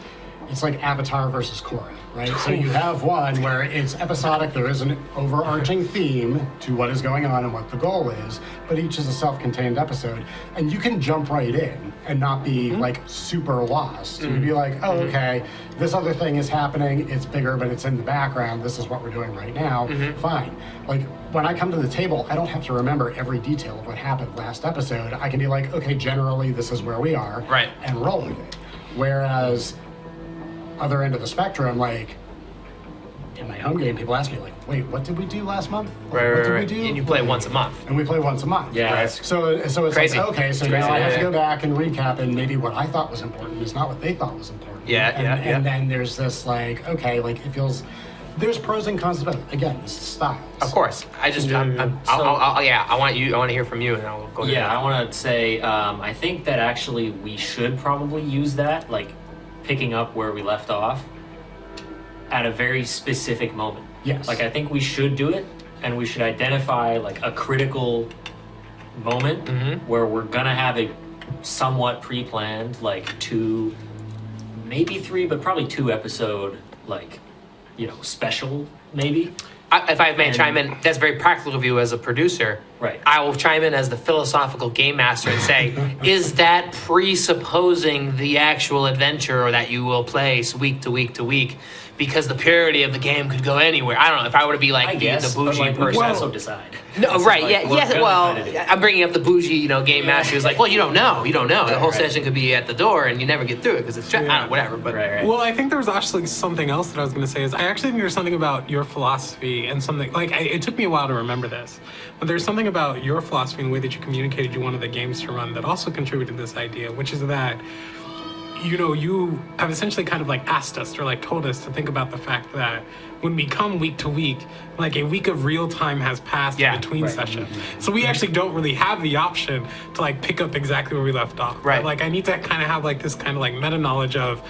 S4: it's like Avatar versus Korra, right? So you have one where it's episodic, there is an overarching theme to what is going on and what the goal is, but each is a self-contained episode, and you can jump right in and not be like super lost. You'd be like, oh, okay, this other thing is happening, it's bigger, but it's in the background, this is what we're doing right now, fine. Like, when I come to the table, I don't have to remember every detail of what happened last episode. I can be like, okay, generally this is where we are, and roll with it. Whereas, other end of the spectrum, like, in my home game, people ask me, like, wait, what did we do last month? Like, what did we do?
S1: And you play once a month.
S4: And we play once a month.
S2: Yeah.
S4: Right? So it's
S1: crazy.
S4: like, okay, so now I have to go back and recap, and maybe what I thought was important is not what they thought was important. And then there's this, like, okay, like, it feels... There's pros and cons to both. Again, it's styles.
S1: Of course. I want to hear from you, and I'll go.
S2: Yeah, I want to say, I think that actually we should probably use that, like picking up where we left off at a very specific moment.
S4: Yes.
S2: Like I think we should do it, and we should identify like a critical moment where we're gonna have a somewhat pre-planned, like 2, maybe 3, but probably 2 episode, like, special, maybe.
S1: If I may chime in, that's very practical of you as a producer.
S2: Right.
S1: I will chime in as the philosophical game master and say, is that presupposing the actual adventure or that you will play week to week to week? Because the purity of the game could go anywhere. I don't know, if I were to be like the bougie person.
S2: We can also decide.
S1: No,
S2: It's
S1: right,
S2: like,
S1: I'm bringing up the bougie, game master who's like, well, you don't know. The whole session could be at the door and you never get through it because it's, I don't know, whatever. But
S3: Well, I think there was actually something else that I was going to say is I actually think there's something about your philosophy and something, like, it took me a while to remember this, but there's something about your philosophy and the way that you communicated you wanted the games to run that also contributed to this idea, which is that you have essentially kind of like asked us or like told us to think about the fact that when we come week to week, like a week of real time has passed in between sessions. So we actually don't really have the option to like pick up exactly where we left off.
S1: Right.
S3: But, like I need to kind of have like this kind of like meta knowledge of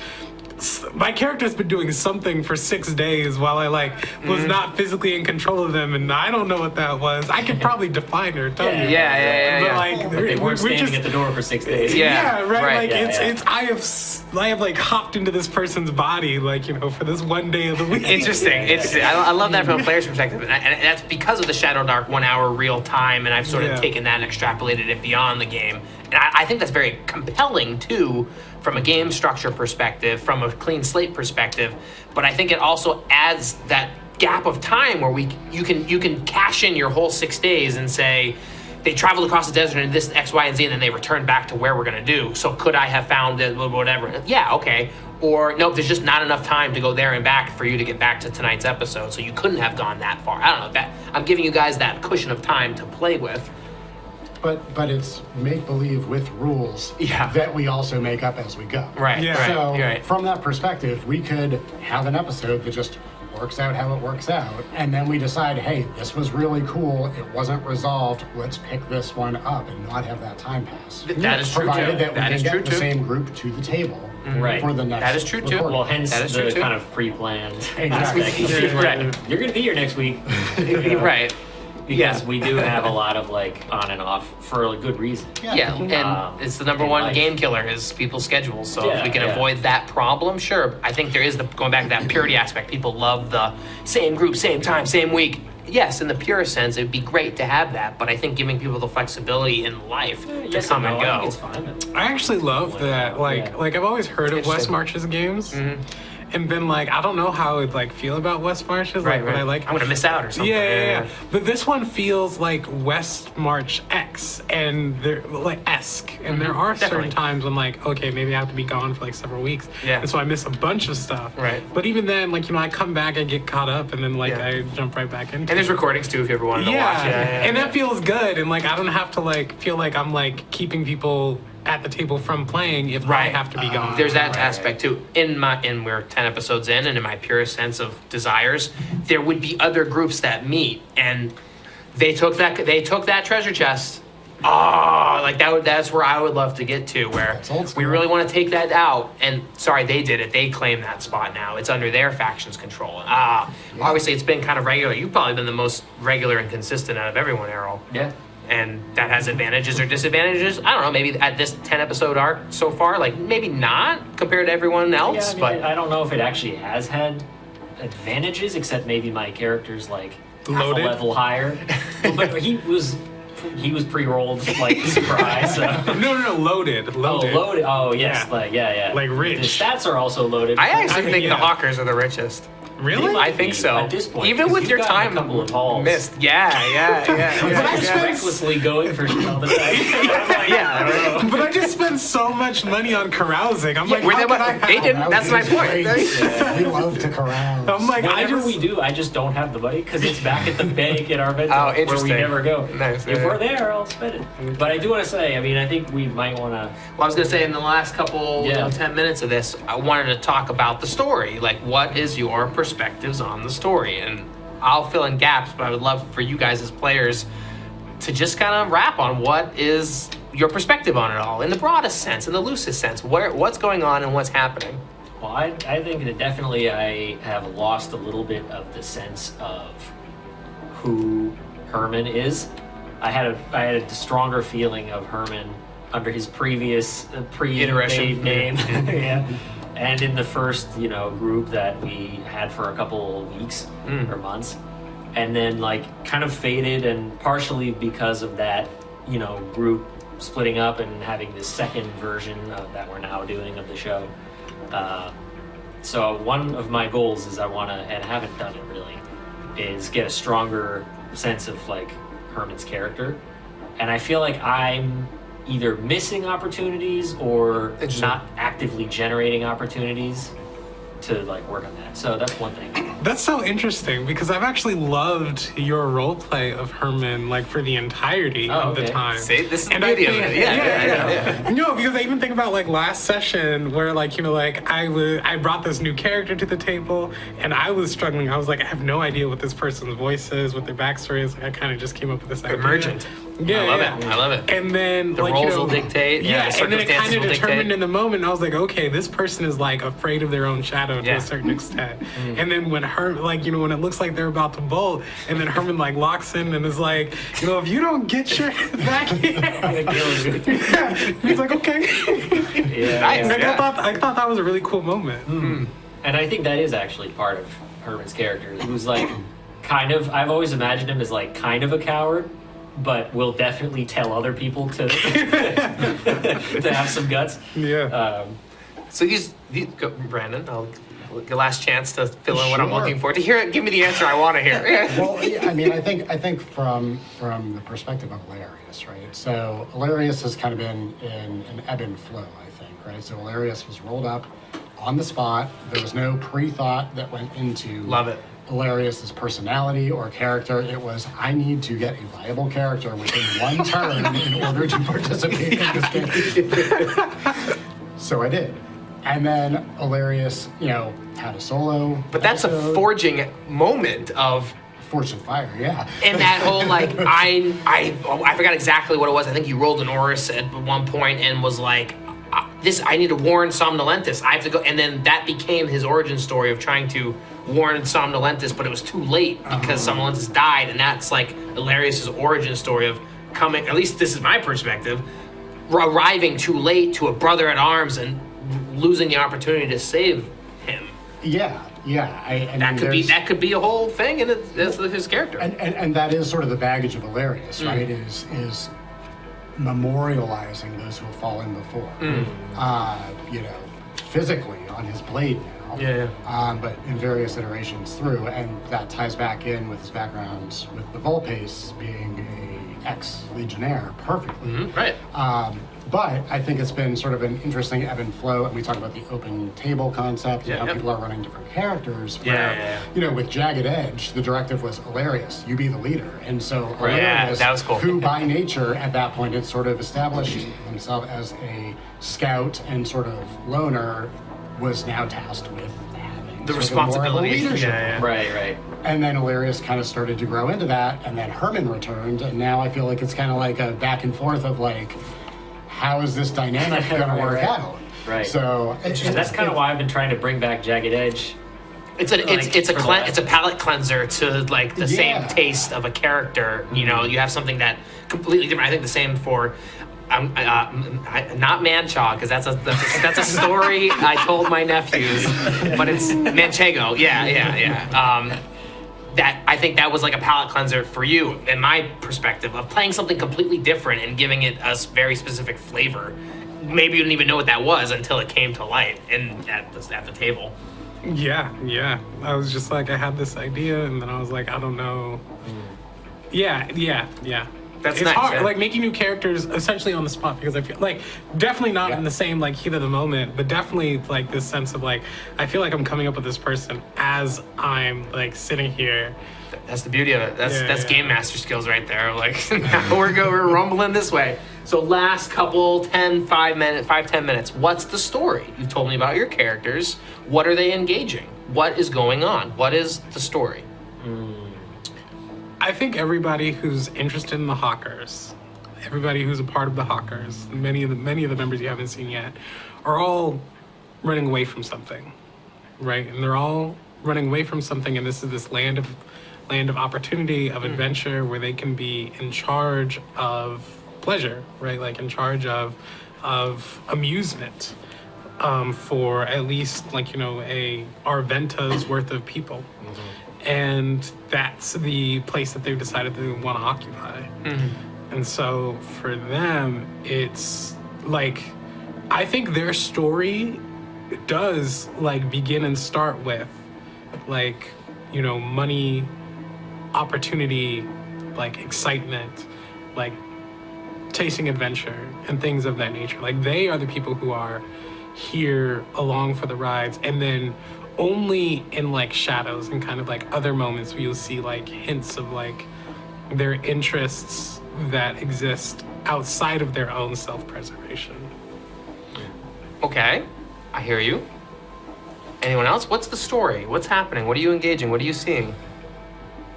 S3: my character's been doing something for 6 days while I was not physically in control of them, and I don't know what that was. I could probably define her, tell you.
S1: Yeah.
S3: But
S2: They weren't standing at the door for 6 days.
S1: Yeah.
S3: right.
S1: Right.
S3: It's I have like hopped into this person's body for this one day of the week.
S1: Interesting. I love that from a player's perspective, and that's because of the ShadowDark 1 hour real time, and I've sort of taken that and extrapolated it beyond the game. And I think that's very compelling too, from a game structure perspective, from a clean slate perspective. But I think it also adds that gap of time where you can cash in your whole 6 days and say, they traveled across the desert and this X, Y, and Z, and then they returned back to where we're going to do. So could I have found it, whatever? Yeah, okay. Or nope, there's just not enough time to go there and back for you to get back to tonight's episode, so you couldn't have gone that far. I don't know. That I'm giving you guys that cushion of time to play with.
S4: But it's make-believe with rules that we also make up as we go.
S1: Right.
S3: Yeah.
S4: So from that perspective, we could have an episode that just works out how it works out, and then we decide, hey, this was really cool, it wasn't resolved, let's pick this one up and not have that time pass.
S1: That is true too.
S4: Provided that we
S1: That
S4: can
S1: is
S4: get
S1: true
S4: the
S1: too.
S4: same group to the table
S2: Right.
S4: for the next
S1: That is true too.
S4: recording.
S2: Well, hence
S1: That is
S2: the
S1: true, too.
S2: kind of pre-planned
S4: Exactly.
S2: aspect.
S1: Right.
S2: You're going to be here next week.
S1: Right.
S2: Because we do have a lot of on and off for a good reason.
S1: Yeah, and it's the number
S2: in
S1: one
S2: life.
S1: game killer is people's schedules. So if
S2: Yeah,
S1: we can
S2: yeah.
S1: avoid that problem, sure. I think there is going back to that purity aspect. People love the same group, same time, same week. Yes, in the purest sense, it'd be great to have that. But I think giving people the flexibility in life to
S2: Yes
S1: come
S2: and
S1: and
S2: no, I
S1: go.
S2: think it's fine.
S3: I actually love that. Like I've always heard of West
S1: Interesting.
S3: March's games, and been I don't know how I would feel about West March's.
S1: Right,
S3: but
S1: right.
S3: I
S1: I'm gonna miss out or something.
S3: Yeah. But this one feels like West March X, and they're esque. And there are
S1: Definitely.
S3: certain times when okay, maybe I have to be gone for several weeks.
S1: Yeah.
S3: And so I miss a bunch of stuff.
S1: Right.
S3: But even then, I come back, I get caught up, and then
S1: Yeah.
S3: I jump right back into
S1: And there's recordings too if you ever wanted to watch.
S3: and that feels good. And I don't have to feel like I'm keeping people at the table from playing if I
S1: Right.
S3: have to be gone.
S1: There's that aspect too. We're 10 episodes in, and in my purest sense of desires, there would be other groups that meet, and they took that treasure chest. That's where I would love to get to, where
S4: That's old school.
S1: we really want to take that out. And sorry, they did it. They claim that spot now. It's under their faction's control. Obviously, it's been kind of regular. You've probably been the most regular and consistent out of everyone, Errol.
S2: Yeah.
S1: And that has advantages or disadvantages. I don't know. Maybe at this 10 episode arc so far, maybe not compared to everyone else.
S2: Yeah,
S1: But
S2: I don't know if it actually has had advantages, except maybe my character's half
S3: Loaded?
S2: a level higher. But he was pre-rolled surprise. So.
S3: No, loaded.
S2: Oh, loaded. Oh, yes.
S3: Yeah.
S2: Yeah.
S3: Rich.
S2: The stats are also loaded.
S1: I actually think
S3: yeah.
S1: the Hawkers are the richest.
S3: Really?
S1: I think so.
S2: At this point,
S1: even
S2: 'cause
S1: with
S2: you've
S1: your
S2: gotten
S1: time
S2: a couple of hauls.
S1: missed. Yeah.
S2: Recklessly going for all the time.
S1: Yeah.
S3: But I just spent so much money on carousing. I'm
S1: Were they-
S3: how could I
S1: they
S3: have-
S1: didn't- That's my point.
S4: We love to carouse.
S3: I'm
S2: Whenever we do, I just don't have the money because it's back at the bank at our venture
S1: Oh,
S2: where we
S1: interesting.
S2: never go.
S1: Nice,
S2: If
S1: yeah.
S2: we're there, I'll spend it. But I do want to say, I think we might want to.
S1: Well, I was gonna say in the last couple 10 minutes of this, I wanted to talk about the story. What is your perspectives on the story? And I'll fill in gaps, but I would love for you guys as players to just kind of wrap on what is your perspective on it all, in the broadest sense, in the loosest sense. What's going on and what's happening?
S2: Well, I think that definitely I have lost a little bit of the sense of who Herman is. I had a stronger feeling of Herman under his previous
S1: Iteration.
S2: pre-made name. Yeah. And in the first, group that we had for a couple of weeks or months, and then kind of faded, and partially because of that, group splitting up and having this second version that we're now doing of the show. So one of my goals is I want to, and I haven't done it really, is get a stronger sense of Herman's character, and I feel like I'm either missing opportunities or not actively generating opportunities to work on that. So that's one thing.
S3: That's so interesting because I've actually loved your role play of Herman like for the entirety of the time.
S1: See, this is the
S3: And I
S1: beauty of
S3: think-
S1: it. Yeah.
S3: No, because I even think about like last session where like like I brought this new character to the table and I was struggling. I was like, I have no idea what this person's voice is, what their backstory is. Like, I kind of just came up with this idea.
S1: Emergent.
S3: Yeah,
S1: I love it.
S3: And then
S1: The
S3: like
S1: roles will dictate.
S3: Yeah,
S1: the
S3: and then it
S1: circumstances
S3: kind of
S1: will
S3: determined
S1: dictate.
S3: in the moment. I was like, okay, this person is like afraid of their own shadow to
S1: Yeah.
S3: a certain extent. And then when when it looks like they're about to bolt, and then Herman like locks in and is like, if you don't get your back here, yeah. He's like, okay.
S2: Yeah,
S1: Nice.
S3: Like,
S1: Yeah.
S3: I thought that was a really cool moment.
S2: And I think that is actually part of Herman's character. He was like I've always imagined him as like kind of a coward, but will definitely tell other people to to have some guts.
S3: Yeah.
S1: So go, Brandon, I'll the last chance to fill in what I'm
S4: Sure.
S1: looking for. To hear it, give me the answer I want to hear.
S4: Well, I mean, I think from the perspective of Hilarious, right? So Hilarious has kind of been in an ebb and flow, I think, right? So Hilarious was rolled up on the spot. There was no pre-thought that went into
S1: Love it.
S4: Hilarious's personality or character. It was, I need to get a viable character within one turn in order to participate in this game. So I did. And then Hilarious, had a solo.
S1: But that's a
S4: episode.
S1: forging moment of,
S4: Fortune Fire, yeah.
S1: and that whole like I forgot exactly what it was. I think you rolled an Oris at one point and was like, I need to warn Somnolentus. I have to go, and then that became his origin story of trying to warn Somnolentus, but it was too late because Somnolentus died, and that's like Hilarious's origin story of coming. At least this is my perspective, arriving too late to a brother at arms and losing the opportunity to save him.
S4: Yeah. I
S1: That
S4: mean,
S1: could be a whole thing, and that's his character.
S4: and that is sort of the baggage of Hilarious, right? Is memorializing those who have fallen before. Physically on his blade now.
S1: Yeah.
S4: But in various iterations through, and that ties back in with his background with the Volpace being a ex-legionnaire perfectly.
S1: Right.
S4: But I think it's been sort of an interesting ebb and flow, and we talk about the open table concept and how people are running different characters. Where, with Jagged Edge, the directive was Hilarious, you be the leader. And so Hilarious,
S1: that was cool.
S4: who by nature at that point had sort of established himself as a scout and sort of loner, was now tasked with having
S1: The
S4: sort of more of a
S1: responsibility.
S4: leadership
S1: Yeah.
S4: role.
S2: Right.
S4: And then Hilarious kind of started to grow into that, and then Herman returned, and now I feel like it's kind of like a back and forth of like, how is this dynamic going to work out?
S2: Right.
S4: So
S2: And that's kind of why I've been trying to bring back Jagged Edge.
S1: It's a palate cleanser to like the same
S4: Yeah.
S1: taste of a character. You have something that completely different. I think the same for. Not Manchaw, because that's a story I told my nephews, but it's Manchego. Yeah. That I think that was like a palate cleanser for you, in my perspective, of playing something completely different and giving it a very specific flavor. Maybe you didn't even know what that was until it came to light and at the table.
S3: Yeah. I was just like, I had this idea, and then I was like, I don't know. Yeah.
S1: That's
S3: it's
S1: nice,
S3: hard,
S1: yeah.
S3: like making new characters essentially on the spot, because I feel like definitely not in the same like heat of the moment, but definitely like this sense of like, I feel like I'm coming up with this person as I'm like sitting here.
S1: That's the beauty of it. That's
S3: Yeah.
S1: game master skills right there. Like now we're rumbling this way. So last couple 10 minutes. What's the story? You've told me about your characters. What are they engaging? What is going on? What is the story?
S3: I think everybody who's interested in the Hawkers, everybody who's a part of the Hawkers, many of the members you haven't seen yet, are all running away from something, right? And they're all running away from something, and this is this land of opportunity, of adventure, where they can be in charge of pleasure, right? Like in charge of amusement, for at least like a Arventa's worth of people. And that's the place that they've decided they want to occupy. And so for them, it's like, I think their story does like begin and start with like, money, opportunity, like excitement, like tasting adventure and things of that nature. Like they are the people who are here along for the rides, and then only in like shadows and kind of like other moments where you'll see like hints of like their interests that exist outside of their own self-preservation.
S1: Okay, I hear you. Anyone else? What's the story? What's happening? What are you engaging? What are you seeing?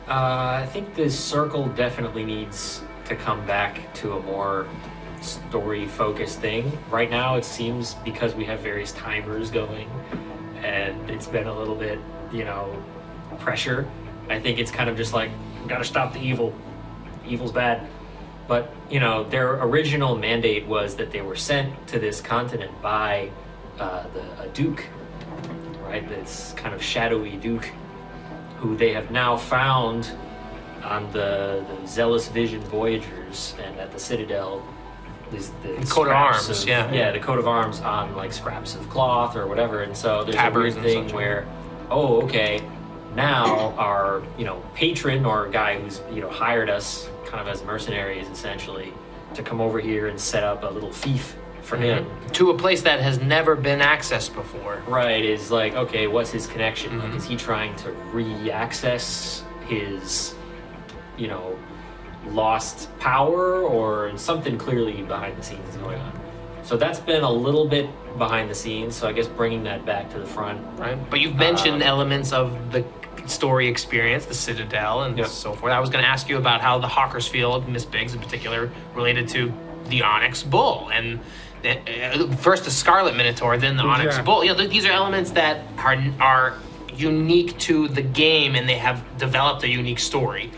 S2: I think this circle definitely needs to come back to a more story-focused thing. Right now, it seems because we have various timers going, and it's been a little bit, pressure. I think it's kind of just like, gotta stop the evil. Evil's bad. But, their original mandate was that they were sent to this continent by a duke, right? This kind of shadowy duke, who they have now found on the Zealous Vision Voyagers and at the Citadel. The
S1: coat of arms,
S2: yeah, the coat of arms on like scraps of cloth or whatever. And so there's
S1: Tabards
S2: a weird thing
S1: such.
S2: where, oh, okay, now our patron or guy who's hired us kind of as mercenaries essentially to come over here and set up a little fief for him.
S1: To a place that has never been accessed before.
S2: Right, is like, okay, what's his connection? Like, is he trying to re-access his, lost power, or something clearly behind the scenes is going on? So that's been a little bit behind the scenes, so I guess bringing that back to the front.
S1: Right. But you've mentioned elements of the story experience, the Citadel and so forth. I was going to ask you about how the Hawkersfield, Miss Biggs in particular, related to the Onyx Bull, and first the Scarlet Minotaur, then the Onyx Bull. These are elements that are unique to the game, and they have developed a unique story.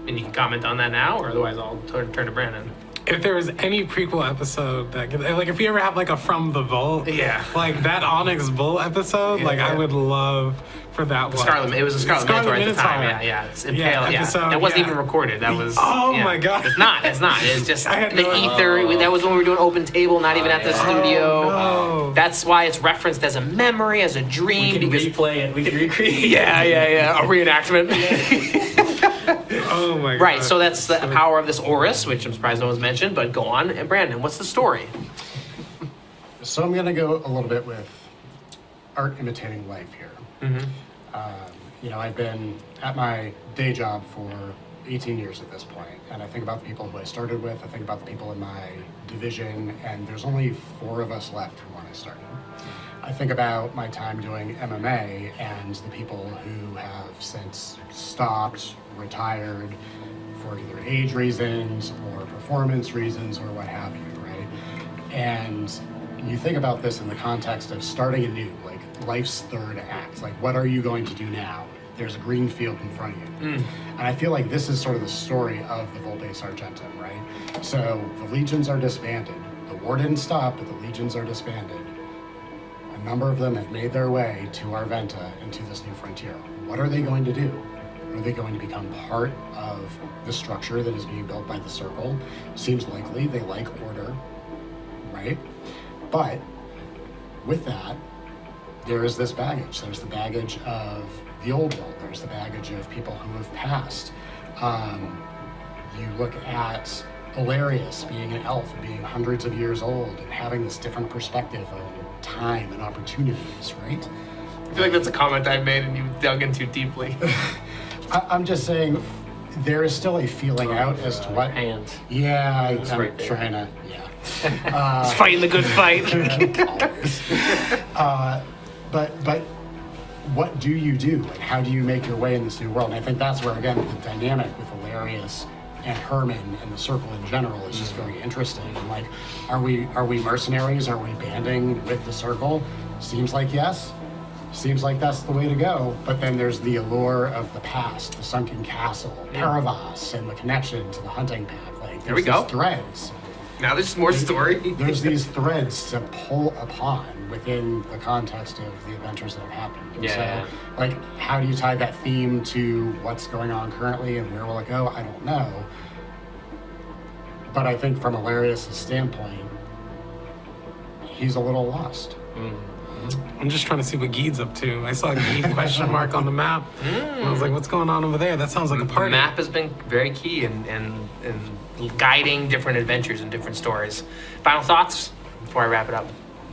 S1: And you can comment on that now, or otherwise I'll turn to Brandon.
S3: If there was any prequel episode that could, like, if we ever have like a From the Vault, like that Onyx Bull episode, like I would love for that one.
S1: It was a Scarlet Minotaur at the time. Yeah. It's impaled.
S3: Episode,
S1: that wasn't even recorded. That was.
S3: My god.
S1: It's not. It's just
S3: I had
S1: the
S3: no
S1: ether. That was when we were doing open table, not even at the studio.
S3: No.
S1: That's why it's referenced as a memory, as a dream.
S2: We can replay it. We can recreate it.
S1: Yeah. A reenactment.
S3: Oh my god.
S1: Right. So that's the power of this Oris, which I'm surprised no one's mentioned. But go on, and Brandon, what's the story?
S4: So I'm going to go a little bit with art imitating life here. I've been at my day job for 18 years at this point, and I think about the people who I started with, I think about the people in my division, and there's only 4 of us left from when I started. I think about my time doing MMA and the people who have since stopped, retired for either age reasons or performance reasons or what have you, right? And you think about this in the context of starting anew, like life's third act. Like, what are you going to do now? There's a green field in front of you. And I feel like this is sort of the story of the Volpe Argentum, right? So the legions are disbanded. The war didn't stop, but the legions are disbanded. A number of them have made their way to Arventa and to this new frontier. What are they going to do? Are they going to become part of the structure that is being built by the Circle? Seems likely. They like order, right? But with that, there is this baggage. There's the baggage of the old world. There's the baggage of people who have passed. You look at Ilarius being an elf, being hundreds of years old, and having this different perspective on time and opportunities, right?
S1: I feel like that's a comment I've made and you dug in too deeply.
S4: I'm just saying, there is still a feeling out as to what.
S2: Hand.
S4: Yeah, I'm
S2: right there.
S4: trying to.
S1: It's fighting the good fight.
S4: But what do you do? Like, how do you make your way in this new world? And I think that's where, again, the dynamic with Ilarius and Herman and the Circle in general is just very interesting. And like, are we mercenaries? Are we banding with the Circle? Seems like yes. Seems like that's the way to go. But then there's the allure of the past, the sunken castle, Paravas, and the connection to the hunting pack. Like,
S1: There we
S4: there's
S1: go.
S4: these threads.
S1: Now there's more story.
S4: There's these threads to pull upon within the context of the adventures that have happened. And
S2: Yeah.
S4: so, like, how do you tie that theme to what's going on currently and where will it go? I don't know. But I think from Ilarius' standpoint, he's a little lost.
S3: I'm just trying to see what Geed's up to. I saw a Geed question mark on the map. And I was like, what's going on over there? That sounds like a
S1: The
S3: party.
S1: map has been very key in guiding different adventures and different stories. Final thoughts before I wrap it up?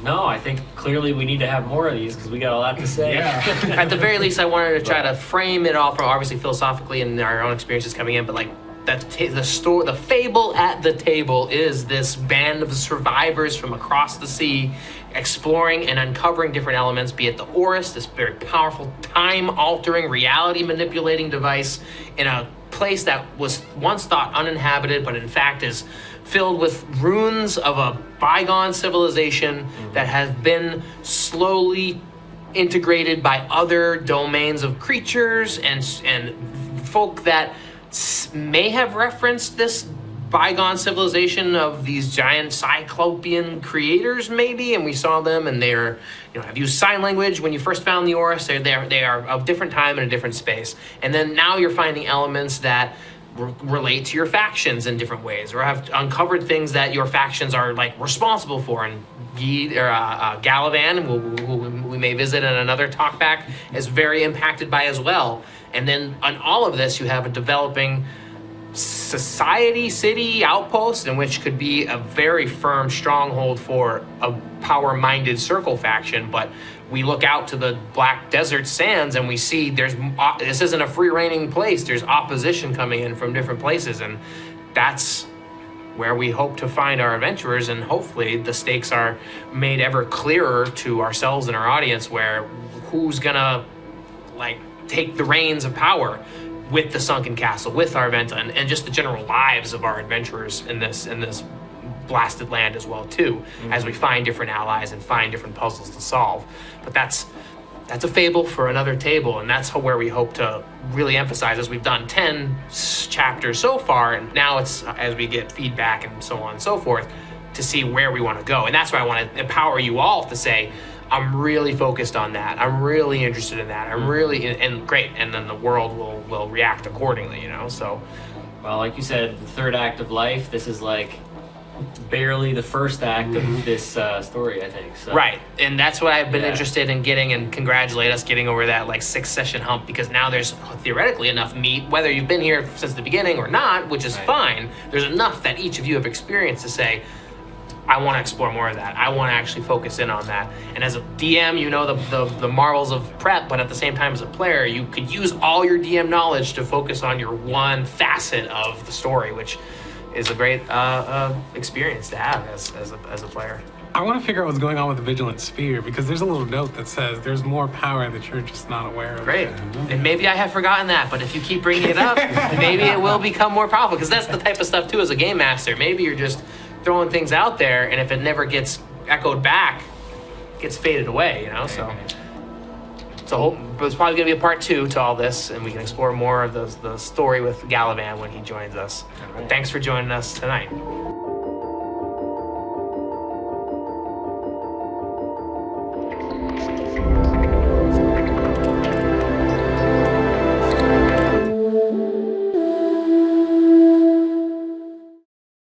S2: No, I think clearly we need to have more of these because we got a lot to say.
S1: At the very least, I wanted to try to frame it all from obviously philosophically and our own experiences coming in, but like the fable at the table is this band of survivors from across the sea exploring and uncovering different elements, be it the Orus, this very powerful time-altering, reality-manipulating device in a place that was once thought uninhabited, but in fact is filled with ruins of a bygone civilization that has been slowly integrated by other domains of creatures and folk that may have referenced this bygone civilization of these giant cyclopean creators, maybe, and we saw them, and they're, have used sign language when you first found the Orus. They are of different time and a different space, and then now you're finding elements that relate to your factions in different ways, or have uncovered things that your factions are like responsible for. And Galavan, who we may visit in another talkback, is very impacted by as well. And then on all of this, you have a developing society, city, outpost, in which could be a very firm stronghold for a power-minded circle faction. But we look out to the black desert sands and we see this isn't a free-reigning place. There's opposition coming in from different places, and that's where we hope to find our adventurers. And hopefully the stakes are made ever clearer to ourselves and our audience, where who's gonna take the reins of power with the sunken castle, with Arventa, and just the general lives of our adventurers in this blasted land as well too, as we find different allies and find different puzzles to solve. But that's a fable for another table, and that's where we hope to really emphasize, as we've done 10 chapters so far, and now it's as we get feedback and so on and so forth, to see where we want to go. And that's why I want to empower you all to say, I'm really focused on that. I'm really interested in that. I'm really, and great. And then the world will react accordingly, so.
S2: Well, like you said, the third act of life, this is like barely the first act of this story, I think. So.
S1: Right, and that's what I've been interested in getting, and congratulate us getting over that 6-session hump, because now there's theoretically enough meat, whether you've been here since the beginning or not, which is fine. There's enough that each of you have experienced to say, I want to explore more of that. I want to actually focus in on that. And as a DM, you know the marvels of prep, but at the same time as a player, you could use all your DM knowledge to focus on your one facet of the story, which is a great experience to have as a player.
S3: I want to figure out what's going on with the Vigilant Sphere, because there's a little note that says there's more power that you're just not aware of.
S1: Great. And maybe I have forgotten that, but if you keep bringing it up, maybe it will become more powerful, because that's the type of stuff too as a game master. Maybe you're just throwing things out there, and if it never gets echoed back, it gets faded away, so there's probably going to be a part 2 to all this, and we can explore more of the story with Galavan when he joins us. But thanks for joining us tonight.